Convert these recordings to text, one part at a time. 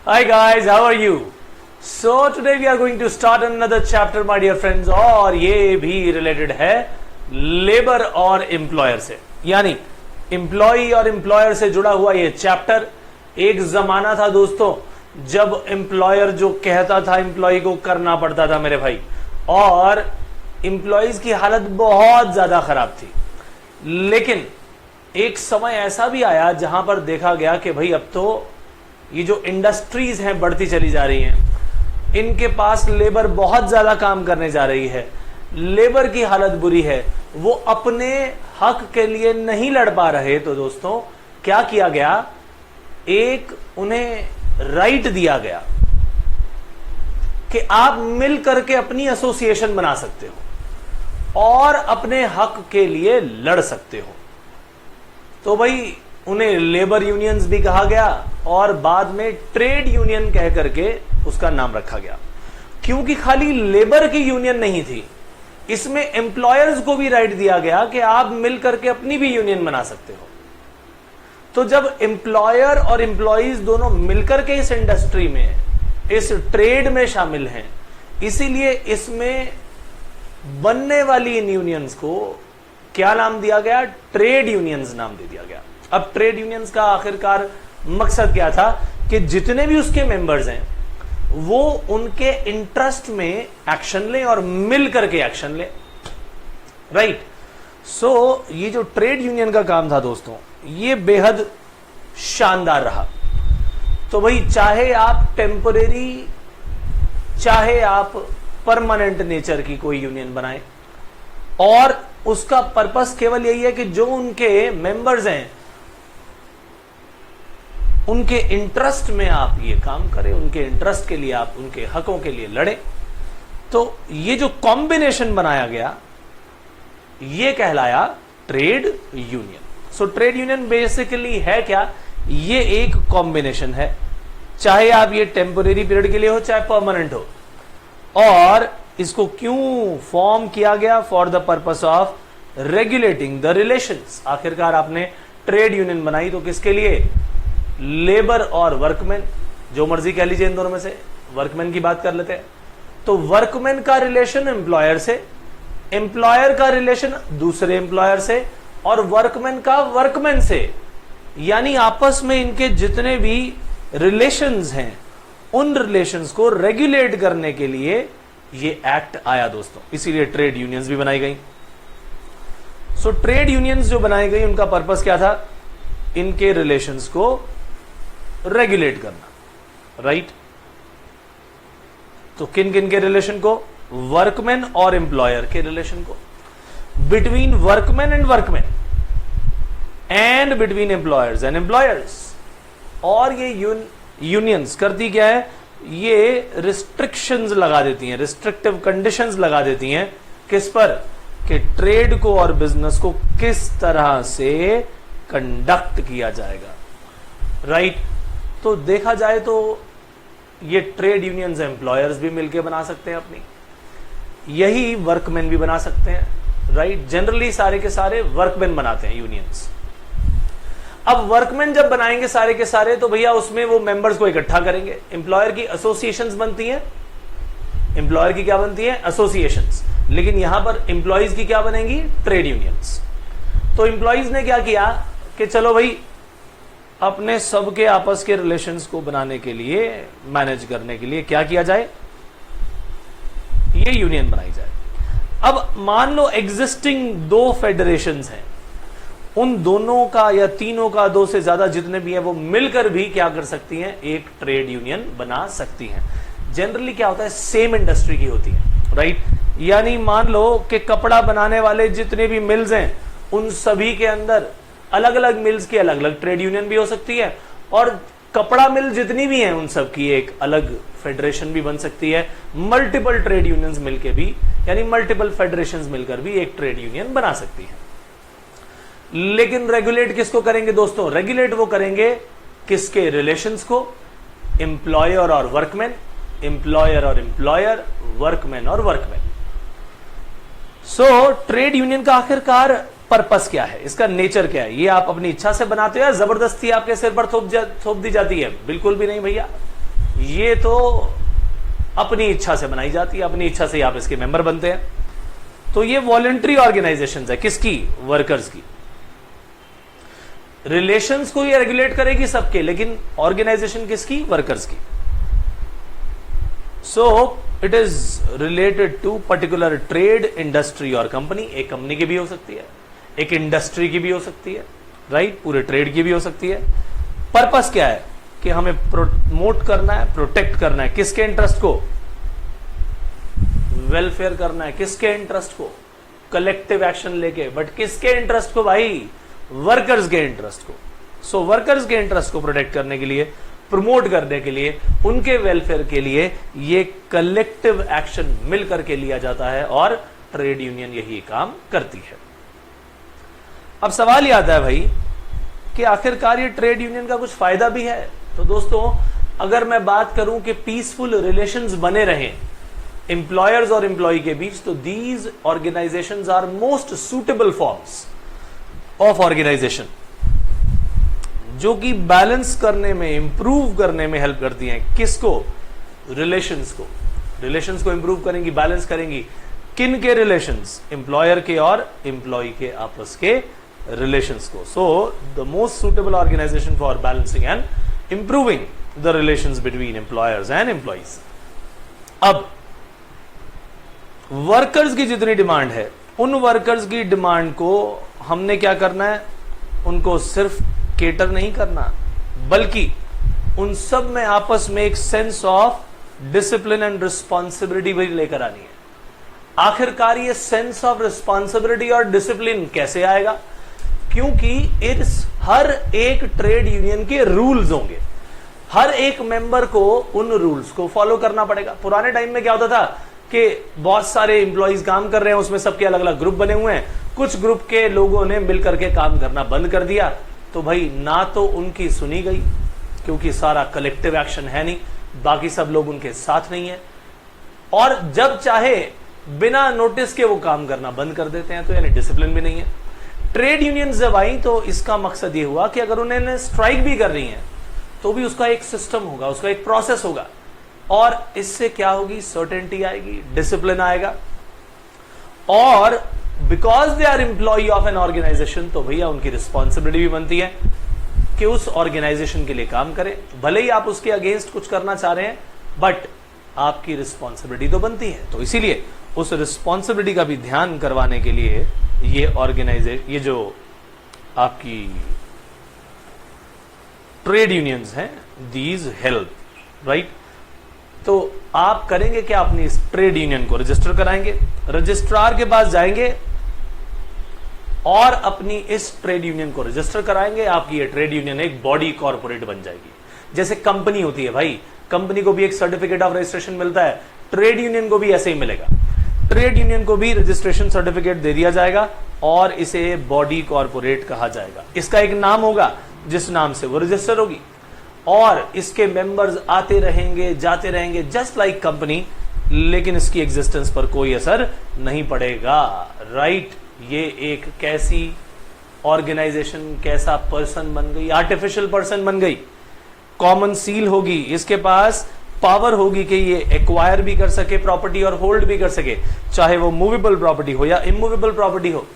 Hi guys, how are you? So today we are going to start another chapter, my dear friends, और ये भी related है labour और employer से, यानी एम्प्लॉय और एम्प्लॉयर से जुड़ा हुआ ये चैप्टर। एक जमाना था दोस्तों जब एम्प्लॉयर जो कहता था एम्प्लॉय को करना पड़ता था मेरे भाई, और एम्प्लॉयज की हालत बहुत ज्यादा खराब थी। लेकिन एक समय ऐसा भी आया जहां पर देखा गया कि भाई अब तो ये जो इंडस्ट्रीज हैं बढ़ती चली जा रही हैं, इनके पास लेबर बहुत ज्यादा काम करने जा रही है, लेबर की हालत बुरी है, वो अपने हक के लिए नहीं लड़ पा रहे। तो दोस्तों क्या किया गया, एक उन्हें राइट दिया गया कि आप मिल करके अपनी एसोसिएशन बना सकते हो और अपने हक के लिए लड़ सकते हो। तो भाई उन्हें लेबर यूनियंस भी कहा गया और बाद में ट्रेड यूनियन कह करके उसका नाम रखा गया, क्योंकि खाली लेबर की यूनियन नहीं थी, इसमें एम्प्लॉयर्स को भी राइट दिया गया कि आप मिल करके अपनी भी यूनियन बना सकते हो। तो जब एम्प्लॉयर और एम्प्लॉयज दोनों मिलकर के इस इंडस्ट्री में, इस ट्रेड में शामिल हैं, इसीलिए इसमें बनने वाली इन यूनियंस को क्या नाम दिया गया, ट्रेड यूनियंस नाम दे दिया गया। अब ट्रेड यूनियंस का आखिरकार मकसद क्या था कि जितने भी उसके मेंबर्स हैं वो उनके इंटरेस्ट में एक्शन लें और मिल करके एक्शन लें, राइट। सो ये जो ट्रेड यूनियन का काम था दोस्तों, ये बेहद शानदार रहा। तो भाई चाहे आप टेम्परेरी, चाहे आप परमानेंट नेचर की कोई यूनियन बनाएं, और उसका पर्पस केवल यही है कि जो उनके मेंबर्स हैं उनके इंटरेस्ट में आप ये काम करें, उनके इंटरेस्ट के लिए आप उनके हकों के लिए लड़ें। तो ये जो कॉम्बिनेशन बनाया गया ये कहलाया trade union. So trade union basically है क्या, ये एक कॉम्बिनेशन है, चाहे आप ये टेम्पोरेरी पीरियड के लिए हो चाहे परमानेंट हो। और इसको क्यों फॉर्म किया गया, for the purpose of regulating the relations. आखिरकार आपने ट्रेड यूनियन बनाई तो किसके लिए, लेबर और वर्कमैन, जो मर्जी कह लीजिए इन दोनों में से, वर्कमैन की बात कर लेते हैं। तो वर्कमैन का रिलेशन एम्प्लॉयर से, एम्प्लॉयर का रिलेशन दूसरे एम्प्लॉयर से, और वर्कमैन का वर्कमैन से, यानी आपस में इनके जितने भी रिलेशंस हैं उन रिलेशंस को रेगुलेट करने के लिए ये एक्ट आया दोस्तों। इसीलिए ट्रेड यूनियंस भी बनाई गई। सो ट्रेड यूनियंस जो बनाई गई उनका पर्पस क्या था, इनके रिलेशंस को रेगुलेट करना, राइट। तो किन किन के रिलेशन को, वर्कमैन और एम्प्लॉयर के रिलेशन को, between workman and workman, and between employers and employers. और ये यूनियंस करती क्या है, ये रिस्ट्रिक्शंस लगा देती हैं, रिस्ट्रिक्टिव कंडीशंस लगा देती हैं, किस पर, कि ट्रेड को और बिजनेस को किस तरह से कंडक्ट किया जाएगा, राइट। तो देखा जाए तो ये ट्रेड यूनियंस एम्प्लॉयर्स भी मिलकर बना सकते हैं अपनी, यही वर्कमैन भी बना सकते हैं, राइट। जनरली सारे के सारे वर्कमैन बनाते हैं यूनियंस। अब वर्कमैन जब बनाएंगे सारे के सारे, तो भैया उसमें वो मेंबर्स को इकट्ठा करेंगे। एम्प्लॉयर की एसोसिएशंस बनती हैं, एम्प्लॉयर की क्या बनती है, एसोसिएशंस, लेकिन यहां पर एम्प्लॉयज की क्या बनेंगी, ट्रेड यूनियंस। तो एम्प्लॉयज ने क्या किया कि चलो भाई अपने सबके आपस के रिलेशंस को बनाने के लिए, मैनेज करने के लिए क्या किया जाए, ये यूनियन बनाई जाए। अब मान लो एग्जिस्टिंग दो फेडरेशंस हैं, उन दोनों का या तीनों का, दो से ज्यादा जितने भी हैं, वो मिलकर भी क्या कर सकती हैं, एक ट्रेड यूनियन बना सकती हैं। जनरली क्या होता है, सेम इंडस्ट्री की होती है, राइट। यानी मान लो कि कपड़ा बनाने वाले जितने भी मिल्स हैं उन सभी के अंदर अलग अलग मिल्स की अलग अलग ट्रेड यूनियन भी हो सकती है, और कपड़ा मिल जितनी भी हैं उन सब की एक अलग फेडरेशन भी बन सकती है। मल्टीपल ट्रेड यूनियंस मिलकर भी, यानी मल्टीपल फेडरेशंस मिलकर भी एक ट्रेड यूनियन बना सकती है। लेकिन रेगुलेट किसको करेंगे दोस्तों, रेगुलेट वो करेंगे किसके, रिलेशंस को, एम्प्लॉयर और वर्कमैन, एम्प्लॉयर और एम्प्लॉयर, वर्कमैन और वर्कमैन। सो ट्रेड यूनियन का आखिरकार पर्पस क्या है, इसका नेचर क्या है, ये आप अपनी इच्छा से बनाते हो या जबरदस्ती आपके सिर पर थोप दी जाती है? बिल्कुल भी नहीं भैया, ये तो अपनी इच्छा से बनाई जाती है, अपनी इच्छा से आप इसके मेंबर बनते हैं। तो ये वॉलंटरी ऑर्गेनाइजेशन है, किसकी? वर्कर्स की। रिलेशंस को ये रेगुलेट करेगी सबके, लेकिन ऑर्गेनाइजेशन किसकी? वर्कर्स की। So it is related to particular trade, industry और कंपनी। एक कंपनी की भी हो सकती है, एक इंडस्ट्री की भी हो सकती है, राइट, पूरे ट्रेड की भी हो सकती है। पर्पस क्या है? कि हमें प्रमोट करना है, प्रोटेक्ट करना है, किसके इंटरेस्ट को? वेलफेयर करना है, किसके इंटरेस्ट को? कलेक्टिव एक्शन लेके, बट किसके इंटरेस्ट को भाई? वर्कर्स के इंटरेस्ट को। सो वर्कर्स के इंटरेस्ट को प्रोटेक्ट करने के लिए, प्रमोट करने के लिए, उनके वेलफेयर के लिए ये कलेक्टिव एक्शन मिलकर के लिया जाता है और ट्रेड यूनियन यही काम करती है। अब सवाल ये आता है भाई कि आखिरकार ये ट्रेड यूनियन का कुछ फायदा भी है। तो दोस्तों, अगर मैं बात करूं कि पीसफुल रिलेशंस बने रहें एम्प्लॉयर्स और एम्प्लॉय के बीच, तो these organisations are most suitable forms of organisation, जो कि बैलेंस करने में, इंप्रूव करने में हेल्प करती हैं। किसको? रिलेशंस को। रिलेशंस को इंप्रूव करेंगी, बैलेंस करेंगी। किन के रिलेशंस? एम्प्लॉयर के और एम्प्लॉय के आपस के रिलेशंस को। So the most suitable organisation for balancing and improving the relations between employers and employees. अब वर्कर्स की जितनी डिमांड है, उन वर्कर्स की डिमांड को हमने क्या करना है? उनको सिर्फ केटर नहीं करना, बल्कि उन सब में आपस में एक sense of discipline and responsibility भी लेकर आनी है। आखिरकार ये सेंस ऑफ रिस्पॉन्सिबिलिटी और डिसिप्लिन कैसे आएगा? क्योंकि इस हर एक ट्रेड यूनियन के रूल्स होंगे, हर एक मेंबर को उन रूल्स को फॉलो करना पड़ेगा। पुराने टाइम में क्या होता था कि बहुत सारे एम्प्लॉइज काम कर रहे हैं, उसमें सबके अलग अलग ग्रुप बने हुए हैं, कुछ ग्रुप के लोगों ने मिलकर के काम करना बंद कर दिया, तो भाई ना तो उनकी सुनी गई, क्योंकि सारा कलेक्टिव एक्शन है नहीं, बाकी सब लोग उनके साथ नहीं है, और जब चाहे बिना नोटिस के वो काम करना बंद कर देते हैं, तो यानी डिसिप्लिन भी नहीं है। ट्रेड यूनियन जब आई तो इसका मकसद ये हुआ कि अगर उन्होंने स्ट्राइक भी कर रही हैं तो भी उसका एक सिस्टम होगा, उसका एक प्रोसेस होगा, और इससे क्या होगी? सर्टेनिटी आएगी, डिसिप्लिन आएगा, और because they are employee of an organisation, तो भैया उनकी रिस्पॉन्सिबिलिटी भी बनती है कि उस ऑर्गेनाइजेशन के लिए काम करें। भले ही आप उसके अगेंस्ट कुछ करना चाह रहे हैं, बट आपकी रिस्पॉन्सिबिलिटी तो बनती है। तो इसीलिए उस रिस्पॉन्सिबिलिटी का भी ध्यान करवाने के लिए ये जो आपकी ट्रेड यूनियंस हैं, दीज हेल्प, राइट। तो आप करेंगे क्या? अपनी इस ट्रेड यूनियन को रजिस्टर कराएंगे, रजिस्ट्रार के पास जाएंगे और अपनी इस ट्रेड यूनियन को रजिस्टर कराएंगे। आपकी ये ट्रेड यूनियन एक बॉडी कॉर्पोरेट बन जाएगी। जैसे कंपनी होती है भाई, कंपनी को भी एक सर्टिफिकेट ऑफ रजिस्ट्रेशन मिलता है, ट्रेड यूनियन को भी ऐसे ही मिलेगा। ट्रेड यूनियन को भी रजिस्ट्रेशन सर्टिफिकेट दे दिया जाएगा और इसे बॉडी कॉर्पोरेट कहा जाएगा। इसका एक नाम होगा जिस नाम से वो रजिस्टर होगी, और इसके मेंबर्स आते रहेंगे, जाते रहेंगे, जस्ट लाइक कंपनी, लेकिन इसकी एग्जिस्टेंस पर कोई असर नहीं पड़ेगा, राइट। ये एक कैसी ऑर्गेनाइजेशन, कैसा पर्सन बन गई? आर्टिफिशियल पर्सन बन गई। कॉमन सील होगी, इसके पास पावर होगी कि ये एक्वायर भी कर सके प्रॉपर्टी और होल्ड भी कर सके, चाहे वो मूवेबल प्रॉपर्टी हो या इमूवेबल प्रॉपर्टी हो।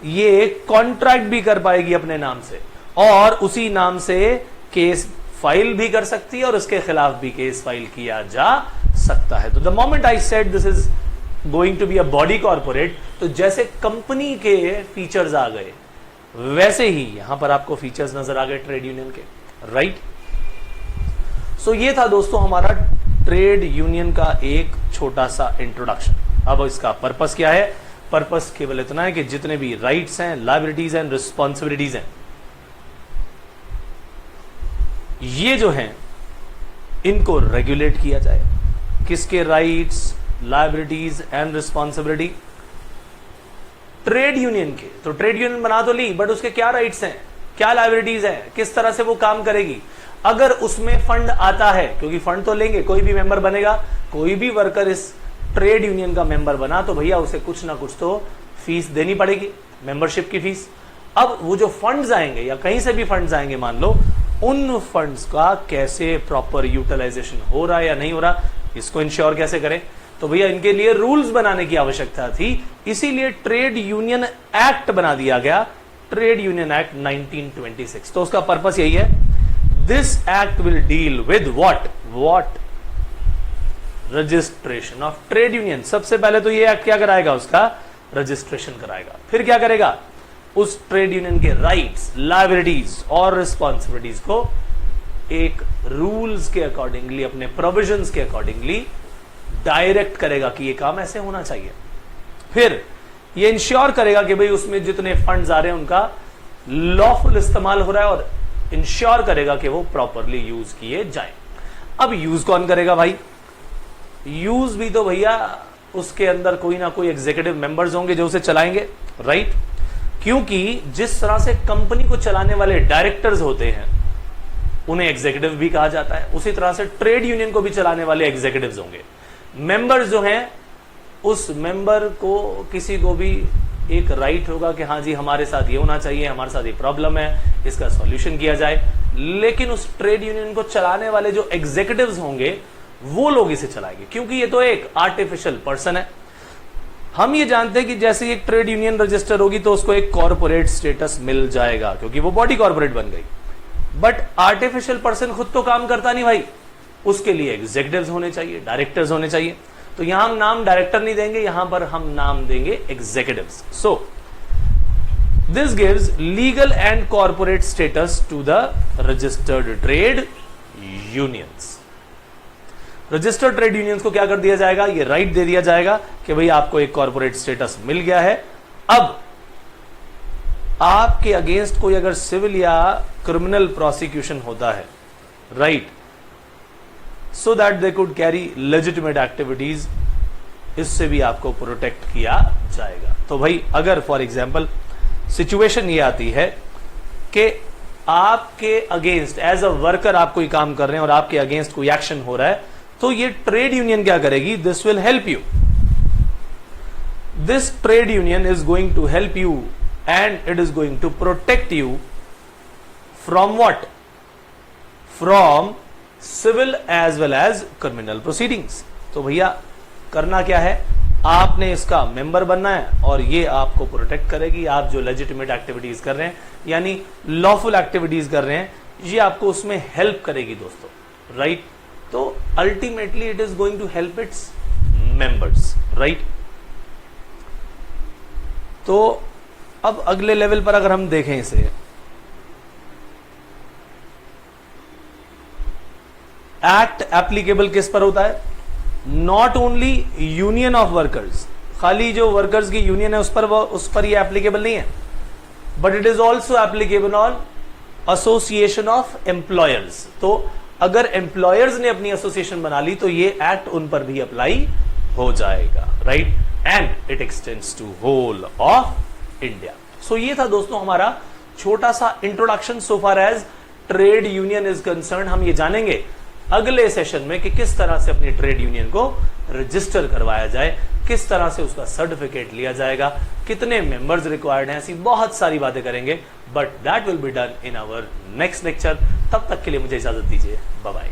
ये कॉन्ट्रैक्ट भी कर पाएगी अपने नाम से, और उसी नाम से केस फाइल भी कर सकती है, और उसके खिलाफ भी केस फाइल किया जा सकता है। तो the moment I said this is going to be a body corporate, तो जैसे कंपनी के फीचर्स आ गए, वैसे ही यहां पर आपको फीचर्स नजर आ गए ट्रेड यूनियन के, राइट। सो ये था दोस्तों हमारा ट्रेड यूनियन का एक छोटा सा इंट्रोडक्शन। अब इसका पर्पस क्या है? पर्पस केवल इतना है कि जितने भी राइट्स हैं, लायबिलिटीज एंड रिस्पॉन्सिबिलिटीज हैं, ये जो हैं इनको रेगुलेट किया जाए। किसके rights, liabilities and responsibility? Trade union के। तो ट्रेड यूनियन बना तो ली, बट उसके क्या राइट्स हैं, क्या लायबिलिटीज हैं, किस तरह से वो काम करेगी? अगर उसमें फंड आता है, क्योंकि फंड तो लेंगे, कोई भी मेंबर बनेगा, कोई भी वर्कर इस ट्रेड यूनियन का मेंबर बना, तो भैया उसे कुछ ना कुछ तो फीस देनी पड़ेगी, मेंबरशिप की फीस। अब वो जो फंड्स आएंगे या कहीं से भी फंड्स आएंगे मान लो, उन फंड्स का कैसे प्रॉपर यूटिलाइजेशन हो रहा है या नहीं हो रहा, इसको इंश्योर कैसे करें। तो भैया इनके लिए रूल्स बनाने की आवश्यकता थी, इसीलिए ट्रेड यूनियन एक्ट बना दिया गया, ट्रेड यूनियन एक्ट 1926। तो उसका पर्पस यही है, this act will deal with what registration of trade union. सबसे पहले तो ये एक्ट क्या कराएगा, उसका रजिस्ट्रेशन कराएगा। फिर क्या करेगा, उस ट्रेड यूनियन के राइट्स, लायबिलिटीज और रिस्पॉन्सिबिलिटीज को एक रूल्स के अकॉर्डिंगली, अपने प्रोविजंस के अकॉर्डिंगली डायरेक्ट करेगा कि ये काम ऐसे होना चाहिए। फिर ये इंश्योर करेगा कि भाई उसमें जितने फंड्स आ रहे हैं उनका लॉफुल इस्तेमाल हो रहा है, और इंश्योर करेगा कि वो प्रॉपरली यूज किए जाए। अब यूज कौन करेगा भाई, यूज भी तो भैया उसके अंदर कोई ना कोई एग्जीक्यूटिव मेंबर्स होंगे जो उसे चलाएंगे, राइट। क्योंकि जिस तरह से कंपनी को चलाने वाले डायरेक्टर्स होते हैं उन्हें एग्जीक्यूटिव भी कहा जाता है, उसी तरह से ट्रेड यूनियन को भी चलाने वाले एग्जीक्यूटिव्स होंगे। मेंबर्स जो हैं, उस मेंबर को किसी को भी एक राइट होगा कि हाँ जी हमारे साथ ये होना चाहिए, हमारे साथ ये प्रॉब्लम है, इसका सॉल्यूशन किया जाए। लेकिन उस ट्रेड यूनियन को चलाने वाले जो एग्जीक्यूटिव्स होंगे वो लोग इसे चलाएंगे, क्योंकि ये तो एक आर्टिफिशियल पर्सन है। हम ये जानते हैं कि जैसे ही एक ट्रेड यूनियन रजिस्टर होगी तो उसको एक कॉर्पोरेट स्टेटस मिल जाएगा, क्योंकि वो बॉडी कॉर्पोरेट बन गई। बट आर्टिफिशियल पर्सन खुद तो काम करता नहीं भाई, उसके लिए एग्जीक्यूटिव्स होने चाहिए, डायरेक्टर्स होने चाहिए। तो यहां हम नाम डायरेक्टर नहीं देंगे, यहां पर हम नाम देंगे executives. So this gives legal and corporate status to the registered trade unions. Registered trade unions को क्या कर दिया जाएगा, ये राइट दे दिया जाएगा कि भाई आपको एक कॉर्पोरेट स्टेटस मिल गया है। अब आपके अगेंस्ट कोई अगर सिविल या क्रिमिनल प्रोसिक्यूशन होता है, right, so that they could carry legitimate activities, इससे भी आपको प्रोटेक्ट किया जाएगा। तो भाई अगर फॉर एग्जांपल सिचुएशन ये आती है कि आपके अगेंस्ट एज अ वर्कर आप कोई काम कर रहे हैं और आपके अगेंस्ट कोई एक्शन हो रहा है, तो ये ट्रेड यूनियन क्या करेगी, this will help you. This trade union is going to help you and it is going to protect you from what, from civil as well as criminal proceedings. तो भैया करना क्या है, आपने इसका मेंबर बनना है और ये आपको प्रोटेक्ट करेगी। आप जो लेजिटिमेट एक्टिविटीज कर रहे हैं यानी लॉफुल एक्टिविटीज कर रहे हैं, ये आपको उसमें हेल्प करेगी दोस्तों, राइट। तो ultimately it is going to help its members, right. तो अब अगले लेवल पर अगर हम देखें इसे, एक्ट एप्लीकेबल किस पर होता है, not only union of workers, खाली जो वर्कर्स की यूनियन है उस पर ये एप्लीकेबल नहीं है, but it is also applicable on association of employers. तो अगर एम्प्लॉयर्स ने अपनी एसोसिएशन बना ली तो ये एक्ट उन पर भी अप्लाई हो जाएगा, right, and it extends to whole of India. So ये था दोस्तों हमारा छोटा सा introduction so far as trade union is concern. हम ये जानेंगे अगले सेशन में कि किस तरह से अपनी ट्रेड यूनियन को रजिस्टर करवाया जाए, किस तरह से उसका सर्टिफिकेट लिया जाएगा, कितने मेंबर्स रिक्वायर्ड हैं, ऐसी बहुत सारी बातें करेंगे, but that will be done in our next lecture. तब तक के लिए मुझे इजाजत दीजिए, बाय बाय।